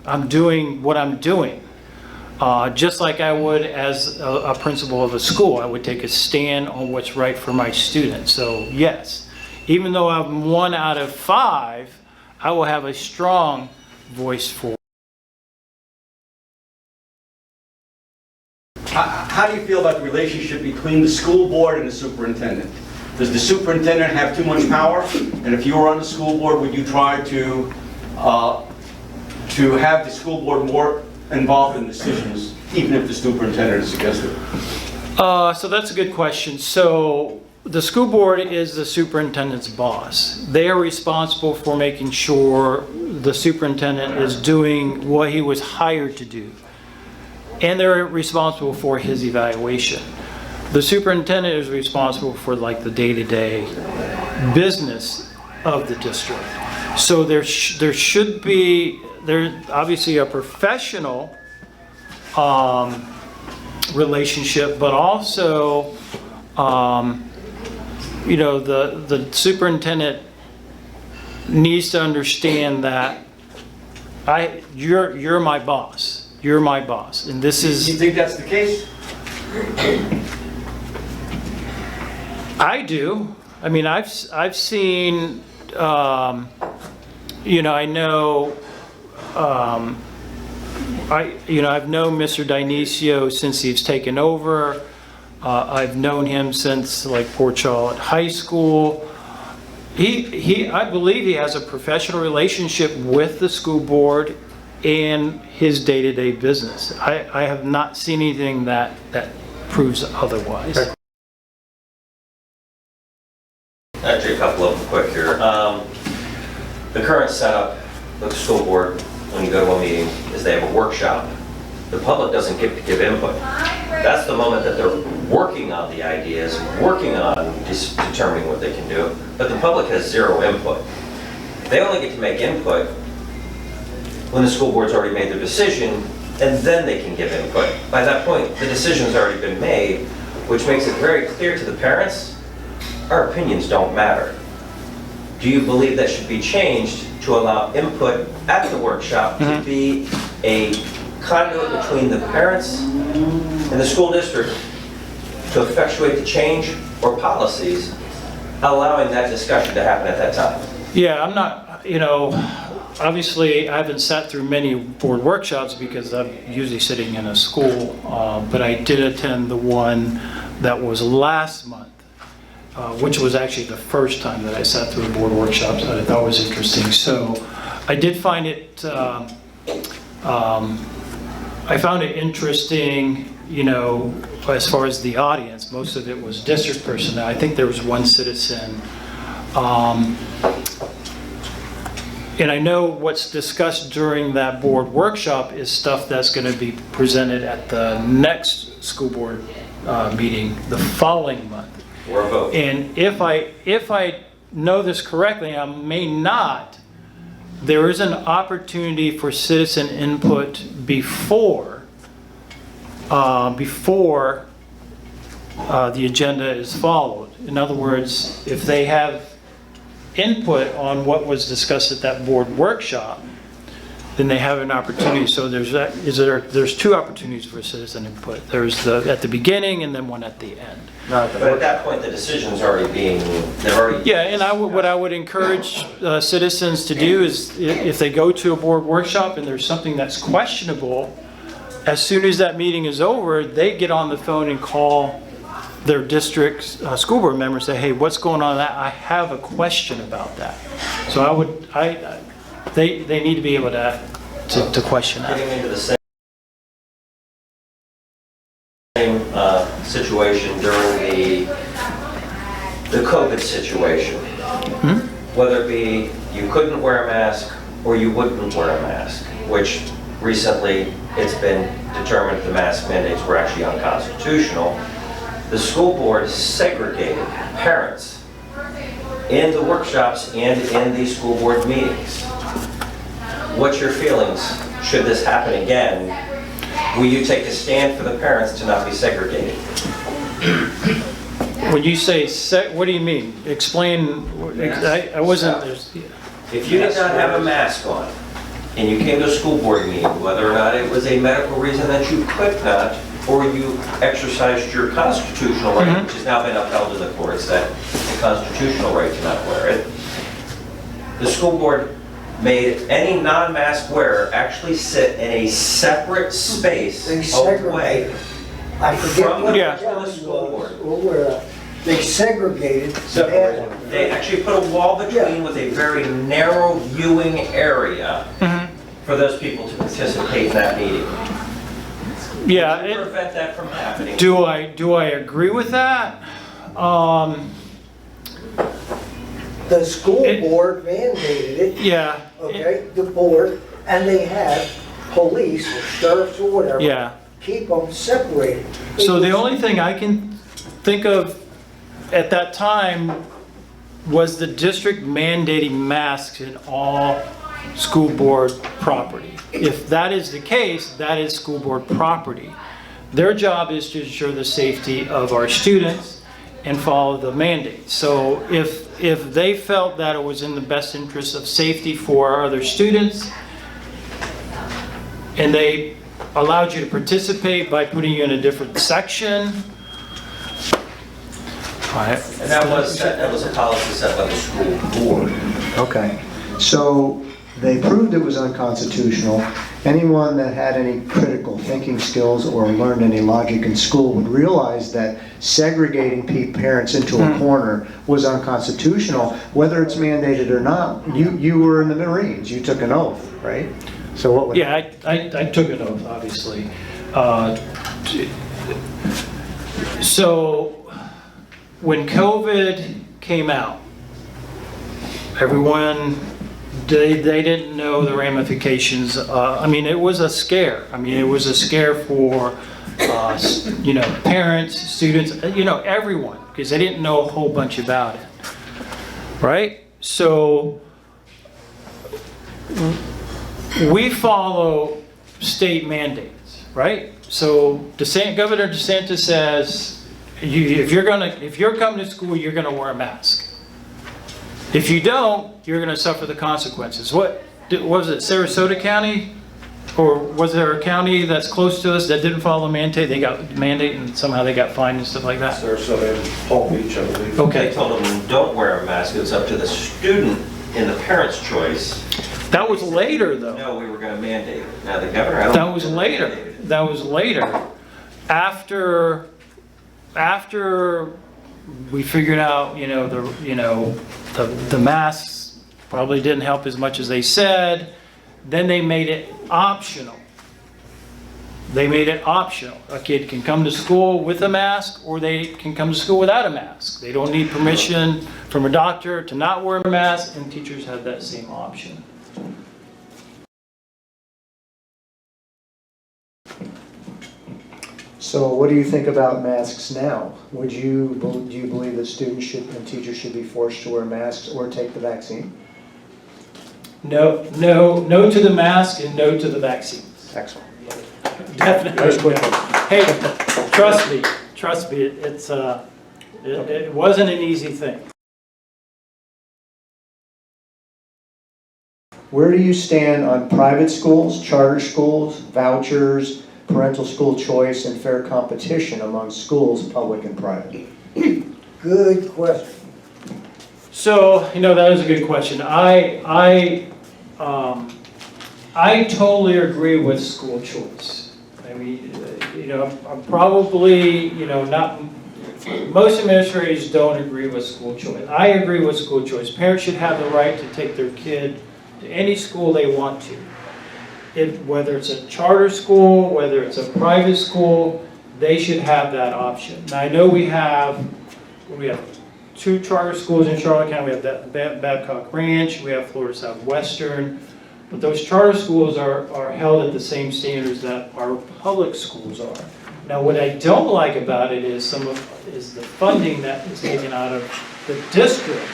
I'm doing what I'm doing. Just like I would as a principal of a school, I would take a stand on what's right for my students. So yes, even though I'm 1 out of 5, I will have a strong voice for. How do you feel about the relationship between the school board and the superintendent? Does the superintendent have too much power? And if you were on the school board, would you try to have the school board more involved in decisions, even if the superintendent is against it? So that's a good question. So the school board is the superintendent's boss. They are responsible for making sure the superintendent is doing what he was hired to do. And they're responsible for his evaluation. The superintendent is responsible for like the day-to-day business of the district. So there should be, there's obviously a professional relationship, but also, you know, the superintendent needs to understand that you're my boss. You're my boss, and this is. Do you think that's the case? I do. I mean, I've seen. You know, I know. I've known Mr. Dionisio since he's taken over. I've known him since like Port Charlotte High School. I believe he has a professional relationship with the school board and his day-to-day business. I have not seen anything that proves otherwise. Actually, a couple of them quick here. The current setup of the school board, when you go to a meeting, is they have a workshop. The public doesn't get to give input. That's the moment that they're working on the ideas, working on determining what they can do, but the public has zero input. They only get to make input when the school board's already made their decision, and then they can give input. By that point, the decision's already been made, which makes it very clear to the parents, our opinions don't matter. Do you believe that should be changed to allow input at the workshop to be a conduit between the parents and the school district to effectuate the change or policies, allowing that discussion to happen at that time? Yeah, I'm not, you know, obviously I haven't sat through many board workshops because I'm usually sitting in a school, but I did attend the one that was last month. Which was actually the first time that I sat through a board workshops that I thought was interesting. So I did find it, I found it interesting, you know, as far as the audience. Most of it was district personnel. I think there was one citizen. And I know what's discussed during that board workshop is stuff that's going to be presented at the next school board meeting the following month. Or a vote. And if I know this correctly, I may not, there is an opportunity for citizen input before the agenda is followed. In other words, if they have input on what was discussed at that board workshop, then they have an opportunity. So there's two opportunities for citizen input. There's at the beginning and then one at the end. But at that point, the decision's already they're already. Yeah, and what I would encourage citizens to do is if they go to a board workshop and there's something that's questionable, as soon as that meeting is over, they get on the phone and call their district school board member and say, hey, what's going on with that? I have a question about that. So they need to be able to question that. Getting into the same situation during the COVID situation. Whether it be you couldn't wear a mask or you wouldn't wear a mask, which recently it's been determined the mask mandates were actually unconstitutional. The school board segregated parents in the workshops and in the school board meetings. What's your feelings? Should this happen again? Will you take a stand for the parents to not be segregated? When you say what do you mean? Explain, I wasn't, If you did not have a mask on, and you came to a school board meeting, whether or not it was a medical reason that you could not, or you exercised your constitutional right, which has now been upheld in the courts, that the constitutional right to not wear it, the school board made any non-mask wearer actually sit in a separate space They away segregated. I forget what Yeah. the county was, or where, they segregated. Separated. They actually put a wall between with a very narrow viewing area for those people to participate in that meeting. yeah. To prevent that from happening. Do I agree with that? The school board mandated it, Yeah. okay, the board, and they had police or sheriffs or whatever. Yeah. Keep them separated. So the only thing I can think of at that time was the district mandating masks in all school board property. If that is the case, that is school board property. Their job is to ensure the safety of our students and follow the mandate. So if they felt that it was in the best interest of safety for our other students, and they allowed you to participate by putting you in a different section. And that was a policy set by the school board. Okay, so they proved it was unconstitutional. Anyone that had any critical thinking skills or learned any logic in school would realize that segregating parents into a corner was unconstitutional, whether it's mandated or not. You were in the Marines, you took an oath, right? So what would... Yeah, I took an oath, obviously. So when COVID came out, everyone, they didn't know the ramifications. I mean, it was a scare. I mean, it was a scare for, you know, parents, students, you know, everyone, because they didn't know a whole bunch about it, right? So we follow state mandates, right? So Governor DeSantis says, if you're coming to school, you're gonna wear a mask. If you don't, you're gonna suffer the consequences. What was it, Sarasota County? Or was there a county that's close to us that didn't follow the mandate? They got mandate and somehow they got fined and stuff like that? Sarasota and Palm Beach, I believe. Okay. They told them, don't wear a mask, it's up to the student and the parent's choice. That was later, though. No, we were going to mandate it. Now, the governor, I don't... That was later. That was later. After we figured out, you know, the masks probably didn't help as much as they said, then they made it optional. They made it optional. A kid can come to school with a mask, or they can come to school without a mask. They don't need permission from a doctor to not wear a mask, and teachers had that same option. So what do you think about masks now? Do you believe that students and teachers should be forced to wear masks or take the vaccine? No to the mask and no to the vaccines. Excellent. Definitely. Hey, trust me, it wasn't an easy thing. Where do you stand on private schools, charter schools, vouchers, parental school choice, and fair competition among schools, public and private? Good question. So, you know, that is a good question. I totally agree with school choice. I mean, you know, I'm probably, you know, not, most administrators don't agree with school choice. I agree with school choice. Parents should have the right to take their kid to any school they want to. Whether it's a charter school, whether it's a private school, they should have that option. Now, I know we have 2 charter schools in Charlotte County. We have that Babcock Ranch, we have Florida Southwestern, but those charter schools are held at the same standards that our public schools are. Now, what I don't like about it is the funding that is taken out of the district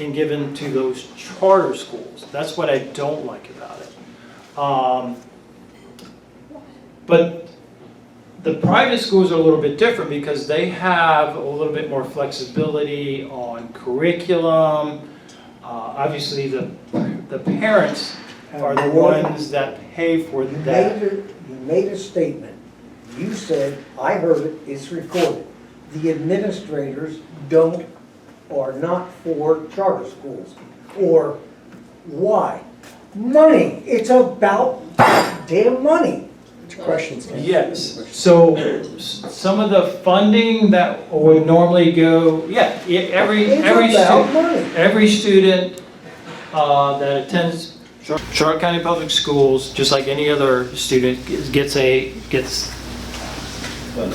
and given to those charter schools. That's what I don't like about it. But the private schools are a little bit different because they have a little bit more flexibility on curriculum. Obviously, the parents are the ones that pay for that. You made a statement. You said, I heard it, it's recorded. The administrators are not for charter schools. Or why? Money. It's about damn money. Questions? Yes, so some of the funding that would normally go, every student that attends Charlotte County Public Schools, just like any other student, gets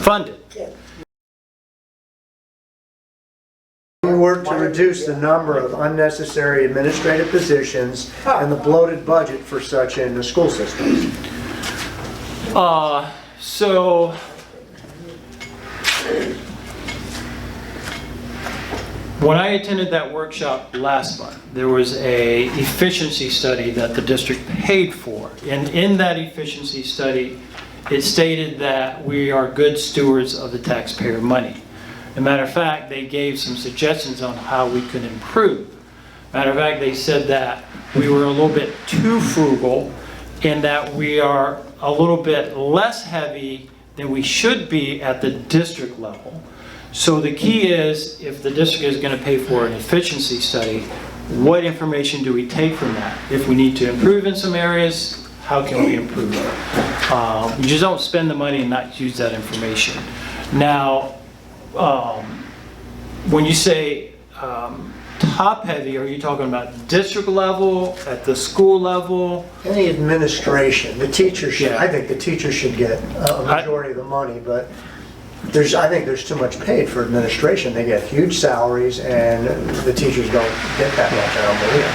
funded. We work to reduce the number of unnecessary administrative positions and the bloated budget for such in the school system. So when I attended that workshop last month, there was a efficiency study that the district paid for. And in that efficiency study, it stated that we are good stewards of the taxpayer money. As a matter of fact, they gave some suggestions on how we could improve. Matter of fact, they said that we were a little bit too frugal in that we are a little bit less heavy than we should be at the district level. So the key is, if the district is going to pay for an efficiency study, what information do we take from that? If we need to improve in some areas, how can we improve? You just don't spend the money and not use that information. Now, when you say top heavy, are you talking about district level, at the school level? Any administration, the teacher should, Yeah. I think the teacher should get a majority of the money, but I think there's too much paid for administration. They get huge salaries and the teachers don't get that much, I don't believe.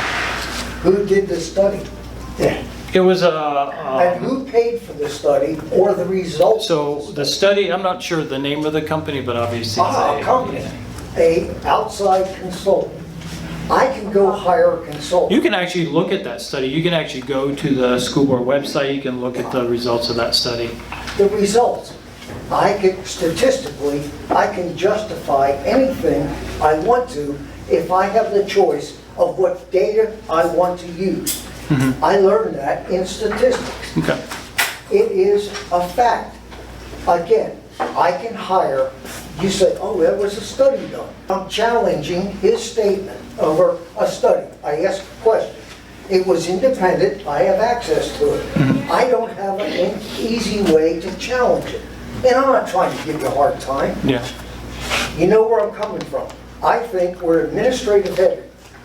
Who did the study? Yeah. It was And who paid for the study or the results? so the study, I'm not sure the name of the company, but obviously it's A company, a outside consultant. I can go hire a consultant. You can actually look at that study. You can actually go to the school board website. You can look at the results of that study. The results. Statistically, I can justify anything I want to if I have the choice of what data I want to use. I learned that in statistics. Okay. It is a fact. Again, I can hire, you say, oh, there was a study done. I'm challenging his statement over a study. I ask a question. It was independent, I have access to it. I don't have an easy way to challenge it. And I'm not trying to give you a hard time. Yeah. You know where I'm coming from. I think we're administrative heavy.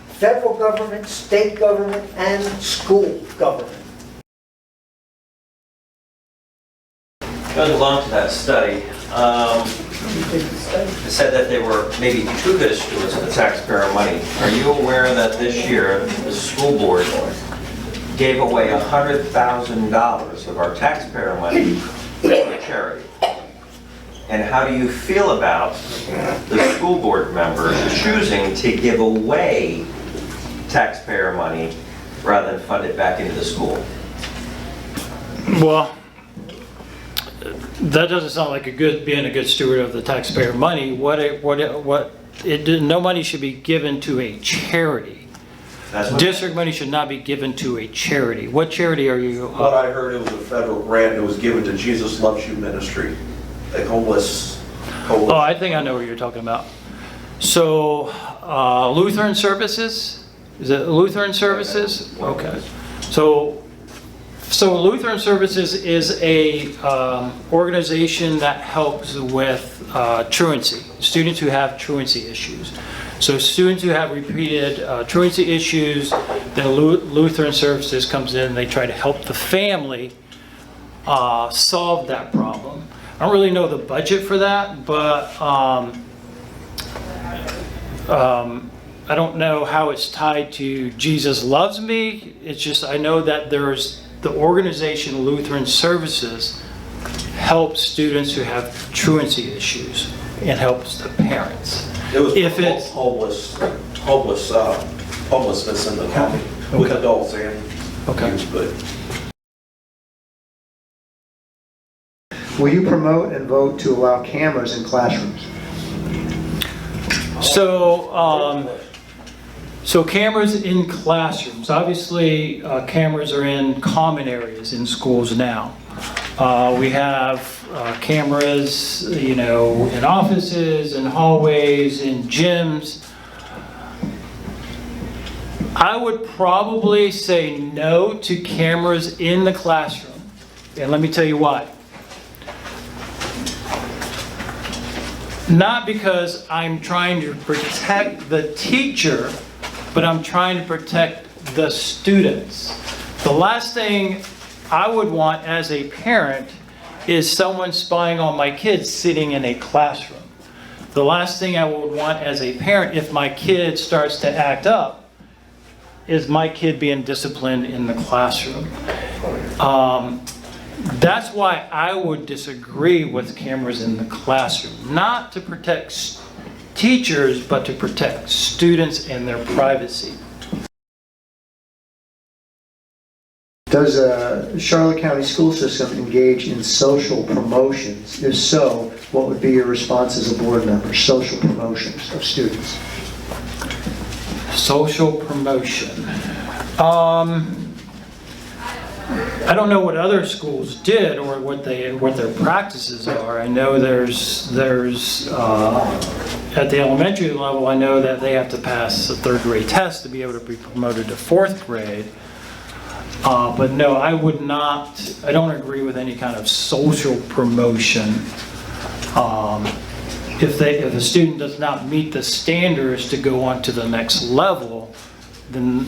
Federal government, state government, and school government. Going along to that study, it said that they were maybe too good stewards of the taxpayer money. Are you aware that this year, the school board gave away $100,000 of our taxpayer money to charity? And how do you feel about the school board members choosing to give away taxpayer money rather than fund it back into the school? Well, that doesn't sound like being a good steward of the taxpayer money. No money should be given to a charity. District money should not be given to a charity. What charity are you? What I heard, it was a federal grant that was given to Jesus Loves You Ministry, a homeless. Oh, I think I know what you're talking about. So, Lutheran Services? Is it Lutheran Services? Okay. So Lutheran Services is a organization that helps with truancy, students who have truancy issues. So students who have repeated truancy issues, then Lutheran Services comes in and they try to help the family solve that problem. I don't really know the budget for that, but I don't know how it's tied to Jesus Loves Me. It's just, I know that there's the organization Lutheran Services helps students who have truancy issues and helps the parents. It was If it's homelessness in the county with adults and Okay. youth, but Will you promote and vote to allow cameras in classrooms? So cameras in classrooms, obviously cameras are in common areas in schools now. We have cameras, in offices, in hallways, in gyms. I would probably say no to cameras in the classroom, and let me tell you why. Not because I'm trying to protect the teacher, but I'm trying to protect the students. The last thing I would want as a parent is someone spying on my kids sitting in a classroom. The last thing I would want as a parent, if my kid starts to act up, is my kid being disciplined in the classroom. That's why I would disagree with cameras in the classroom. Not to protect teachers, but to protect students and their privacy. Does Charlotte County School System engage in social promotions? If so, what would be your response as a board member? Social promotions of students. Social promotion. I don't know what other schools did or what their practices are. I know there's at the elementary level, I know that they have to pass a third grade test to be able to be promoted to fourth grade. But no, I don't agree with any kind of social promotion. If a student does not meet the standards to go on to the next level, then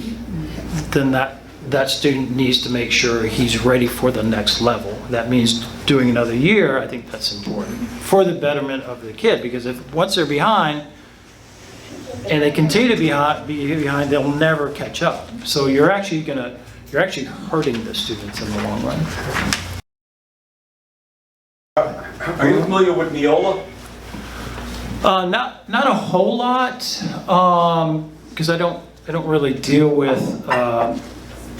that student needs to make sure he's ready for the next level. That means doing another year. I think that's important for the betterment of the kid, because once they're behind and they continue to be behind, they'll never catch up. So you're actually hurting the students in the long run. Are you familiar with Neola? Not a whole lot, because I don't really deal with.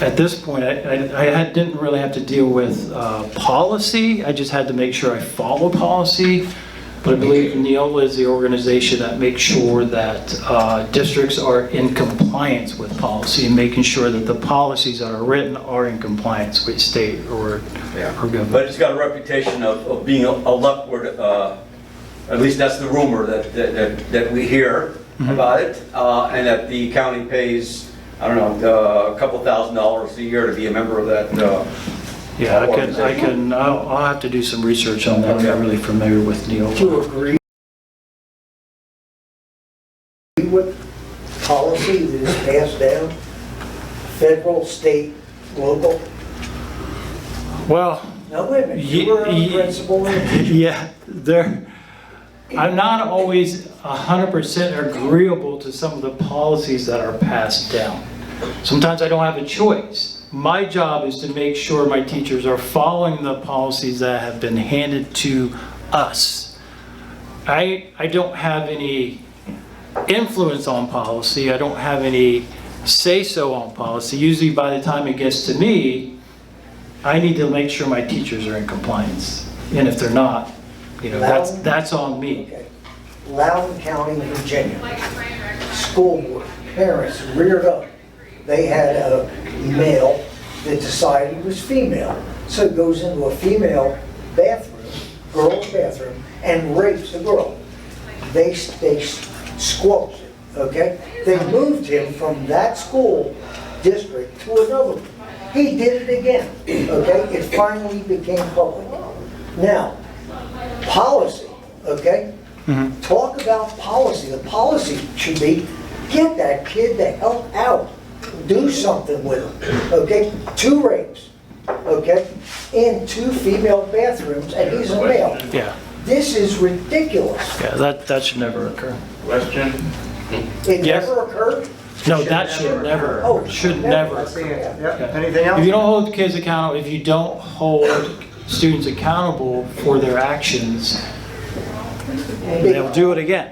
At this point, I didn't really have to deal with policy. I just had to make sure I follow policy. But I believe Neola is the organization that makes sure that districts are in compliance with policy and making sure that the policies that are written are in compliance with state or government. But it's got a reputation of being a leftward, at least that's the rumor that we hear about it, and that the county pays, I don't know, a couple $1,000s a year to be a member of that. Yeah, I'll have to do some research on that. I'm not really familiar with Neola. Do you agree with policy that is passed down? Federal, state, local? Well, No, wait a minute, you were a principal. yeah, I'm not always 100% agreeable to some of the policies that are passed down. Sometimes I don't have a choice. My job is to make sure my teachers are following the policies that have been handed to us. I don't have any influence on policy. I don't have any say-so on policy. Usually by the time it gets to me, I need to make sure my teachers are in compliance. And if they're not, that's on me. Okay. Loudoun County, Virginia, school board, parents reared up. They had a male that decided he was female. So it goes into a female bathroom, girl's bathroom, and rapes the girl. They squelched it, okay? They moved him from that school district to another one. He did it again, okay? It finally became public. Now, policy, okay? Talk about policy. The policy should be, get that kid the hell out. Do something with him, okay? 2 rapes, okay? In 2 female bathrooms, and he's a male. Yeah. This is ridiculous. Yeah, that should never occur. Question? It Yes. never occurred? No, that should never. Oh, Should never. Anything else? If you don't hold kids accountable, if you don't hold students accountable for their actions, they'll do it again.